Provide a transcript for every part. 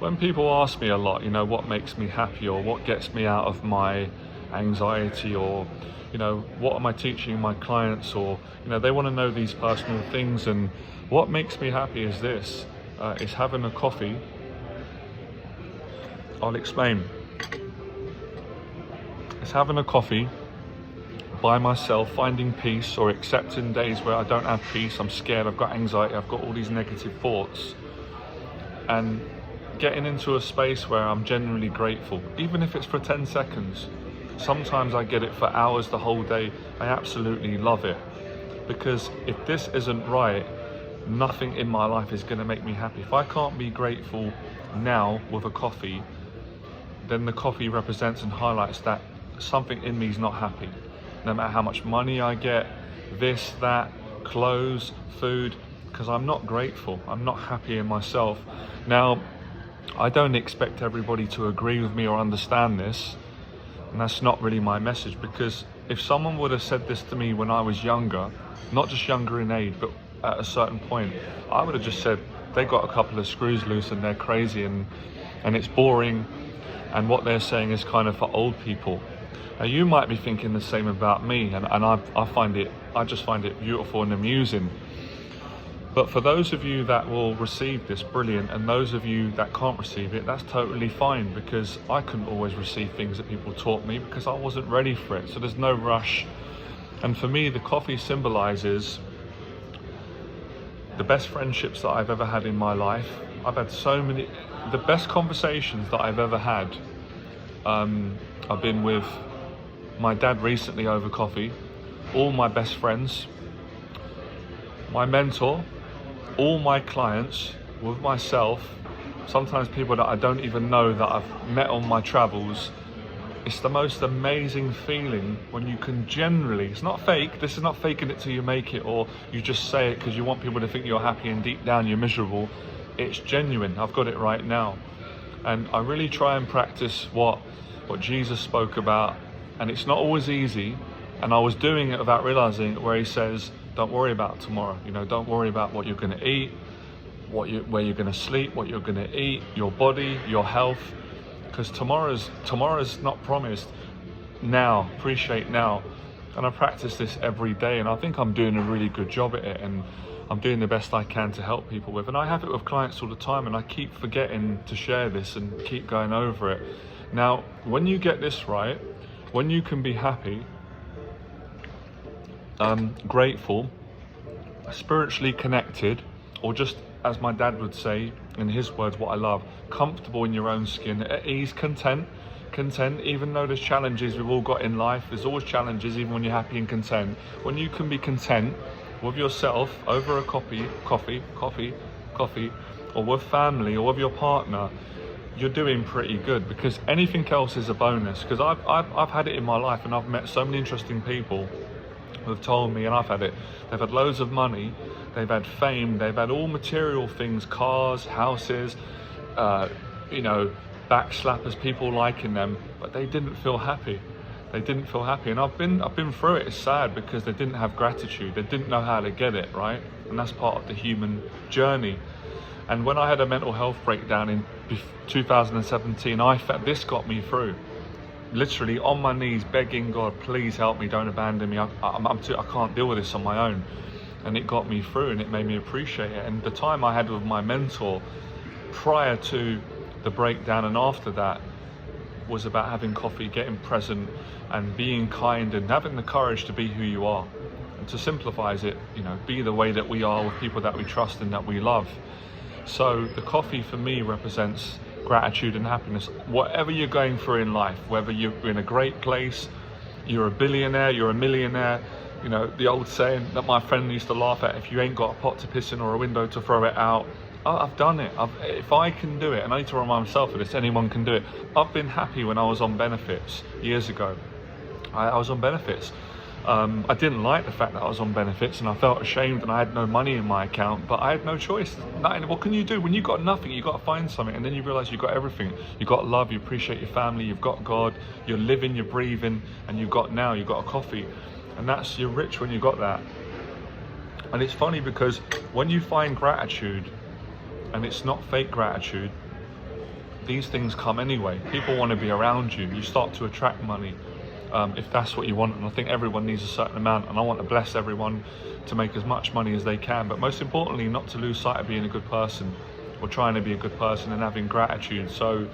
when people ask me a lot, what makes me happy or what gets me out of my anxiety, or what am I teaching my clients, or they want to know these personal things, and what makes me happy is this, is having a coffee. I'll explain. It's having a coffee by myself, finding peace, or accepting days where I don't have peace, I'm scared, I've got anxiety, I've got all these negative thoughts, and getting into a space where I'm genuinely grateful, even if it's for 10 seconds. Sometimes I get it for hours, the whole day. I absolutely love it, because if this isn't right, nothing in my life is going to make me happy. If I can't be grateful now with a coffee, then the coffee represents and highlights that something in me is not happy. No matter how much money I get, this, that, clothes, food, because I'm not grateful. I'm not happy in myself. Now, I don't expect everybody to agree with me or understand this, and that's not really my message, because if someone would have said this to me when I was younger, not just younger in age, but at a certain point, I would have just said, they got a couple of screws loose and they're crazy and it's boring, and what they're saying is kind of for old people. Now, you might be thinking the same about me, and I just find it beautiful and amusing. But for those of you that will receive this, brilliant, and those of you that can't receive it, that's totally fine, because I couldn't always receive things that people taught me because I wasn't ready for it. So there's no rush. And for me, the coffee symbolizes the best friendships that I've ever had in my life. I've had so many, the best conversations that I've ever had. I've been with my dad recently over coffee, all my best friends, my mentor, all my clients, with myself, sometimes people that I don't even know that I've met on my travels. It's the most amazing feeling when you can generally, it's not fake, this is not faking it till you make it, or you just say it because you want people to think you're happy and deep down you're miserable. It's genuine. I've got it right now. And I really try and practice what Jesus spoke about, and it's not always easy, and I was doing it without realizing it, where he says, don't worry about tomorrow. Don't worry about what you're going to eat, where you're going to sleep, what you're going to eat, your body, your health, because tomorrow's not promised. Now, appreciate now. And I practice this every day, and I think I'm doing a really good job at it, and I'm doing the best I can to help people with. And I have it with clients all the time, and I keep forgetting to share this and keep going over it. Now, when you get this right, when you can be happy, grateful, spiritually connected, or just, as my dad would say in his words, what I love, comfortable in your own skin, at ease, content, even though there's challenges we've all got in life, there's always challenges even when you're happy and content. When you can be content with yourself over a coffee, or with family, or with your partner, you're doing pretty good, because anything else is a bonus. Because I've had it in my life, and I've met so many interesting people who have told me, and I've had it, they've had loads of money, they've had fame, they've had all material things, cars, houses, backslappers, people liking them, but they didn't feel happy. And I've been through it. It's sad, because they didn't have gratitude, they didn't know how to get it right, and that's part of the human journey. And when I had a mental health breakdown in 2017, this got me through. Literally on my knees begging God, please help me, don't abandon me. I can't deal with this on my own. And it got me through, and it made me appreciate it. And the time I had with my mentor prior to the breakdown and after that was about having coffee, getting present, and being kind, and having the courage to be who you are. And to simplify it, be the way that we are with people that we trust and that we love. So the coffee for me represents gratitude and happiness. Whatever you're going through in life, whether you're in a great place, you're a billionaire, you're a millionaire, the old saying that my friend used to laugh at, if you ain't got a pot to piss in or a window to throw it out. I've done it. If I can do it, and I need to remind myself of this, anyone can do it. I've been happy when I was on benefits years ago. I was on benefits. I didn't like the fact that I was on benefits, and I felt ashamed, and I had no money in my account, but I had no choice. What can you do when you got nothing? You got to find something, and then you realize you got everything. You got love, you appreciate your family, you've got God, you're living, you're breathing, and you've got a coffee, and you're rich when you got that. And it's funny, because when you find gratitude, and it's not fake gratitude, these things come anyway. People want to be around you. You start to attract money if that's what you want. And I think everyone needs a certain amount, and I want to bless everyone to make as much money as they can. But most importantly, not to lose sight of being a good person, or trying to be a good person and having gratitude. So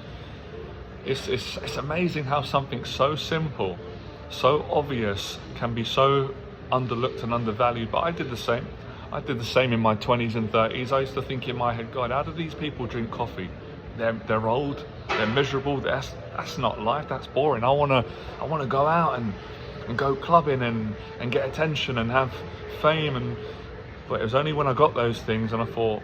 it's amazing how something so simple, so obvious, can be so underlooked and undervalued. But I did the same. I did the same in my 20s and 30s. I used to think in my head, God, how do these people drink coffee? They're old, they're miserable. That's not life. That's boring. I wanna go out and go clubbing and get attention and have fame. But it was only when I got those things and I thought,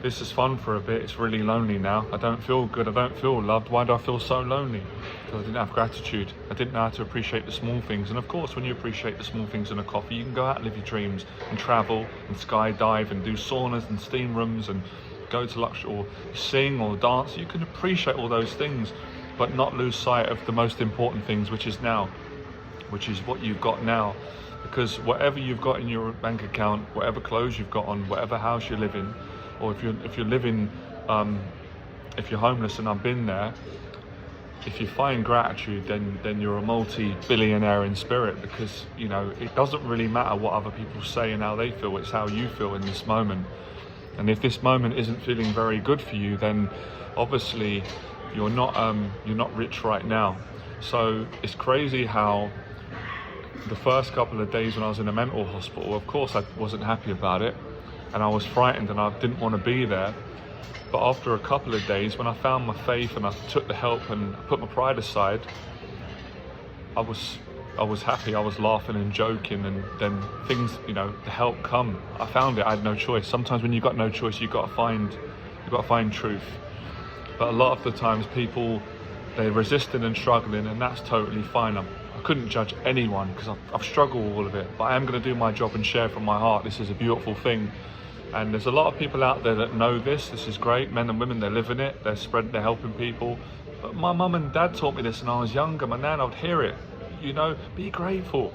this is fun for a bit. It's really lonely now. I don't feel good. I don't feel loved. Why do I feel so lonely? Because I didn't have gratitude. I didn't know how to appreciate the small things. And of course, when you appreciate the small things in a coffee, you can go out and live your dreams and travel and skydive and do saunas and steam rooms and go to luxury or sing or dance. You can appreciate all those things, but not lose sight of the most important things, which is now, which is what you've got now. Because whatever you've got in your bank account, whatever clothes you've got on, whatever house you live in, or if you're living, if you're homeless, and I've been there, if you find gratitude, then you're a multi-billionaire in spirit, because you know it doesn't really matter what other people say and how they feel. It's how you feel in this moment. And if this moment isn't feeling very good for you, then obviously you're not rich right now. So it's crazy how the first couple of days when I was in a mental hospital, of course I wasn't happy about it, and I was frightened and I didn't want to be there. But after a couple of days, when I found my faith and I took the help and put my pride aside, I was happy. I was laughing and joking, and then things, the help come. I found it. I had no choice. Sometimes when you've got no choice, you've got to find truth. But a lot of the times people, they're resisting and struggling, and that's totally fine. I couldn't judge anyone because I've struggled with all of it, but I am going to do my job and share from my heart. This is a beautiful thing. And there's a lot of people out there that know this. This is great. Men and women, they're living it. They're helping people. But my mum and dad taught me this when I was younger. My nan, I would hear it. Be grateful.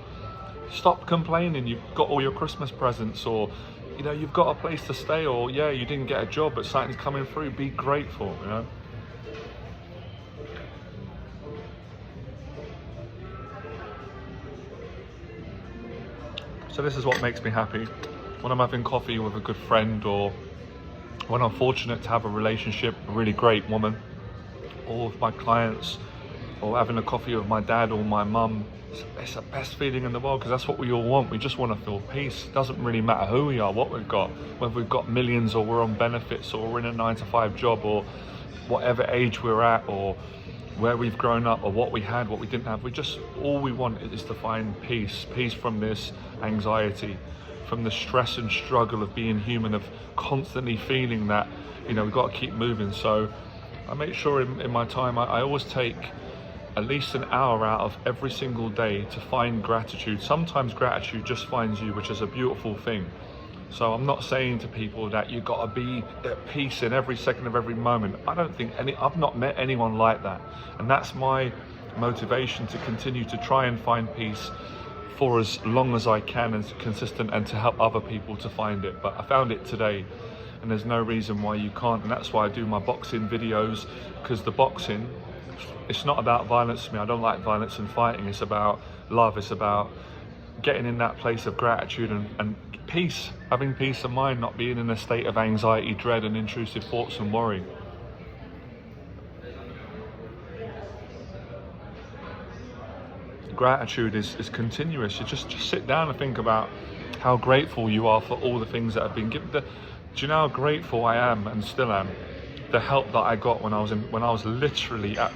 Stop complaining. You've got all your Christmas presents, or, you've got a place to stay, or, yeah, you didn't get a job, but something's coming through. Be grateful, So this is what makes me happy. When I'm having coffee with a good friend, or when I'm fortunate to have a relationship, a really great woman, or with my clients, or having a coffee with my dad or my mum, it's the best feeling in the world, because that's what we all want. We just want to feel peace. It doesn't really matter who we are, what we've got, whether we've got millions, or we're on benefits, or we're in a 9-to-5 job, or whatever age we're at, or where we've grown up, or what we had, what we didn't have. All we want is to find peace from this anxiety, from the stress and struggle of being human, of constantly feeling that, we've got to keep moving. So I make sure in my time, I always take at least an hour out of every single day to find gratitude. Sometimes gratitude just finds you, which is a beautiful thing. So I'm not saying to people that you've got to be at peace in every second of every moment. I've not met anyone like that. And that's my motivation, to continue to try and find peace for as long as I can, and consistent, and to help other people to find it. But I found it today, and there's no reason why you can't. And that's why I do my boxing videos, because the boxing, it's not about violence to me. I don't like violence and fighting. It's about love. It's about getting in that place of gratitude and peace, having peace of mind, not being in a state of anxiety, dread, and intrusive thoughts and worry. Gratitude is continuous. You just sit down and think about how grateful you are for all the things that have been given. Do you know how grateful I am, and still am, the help that I got when I was literally at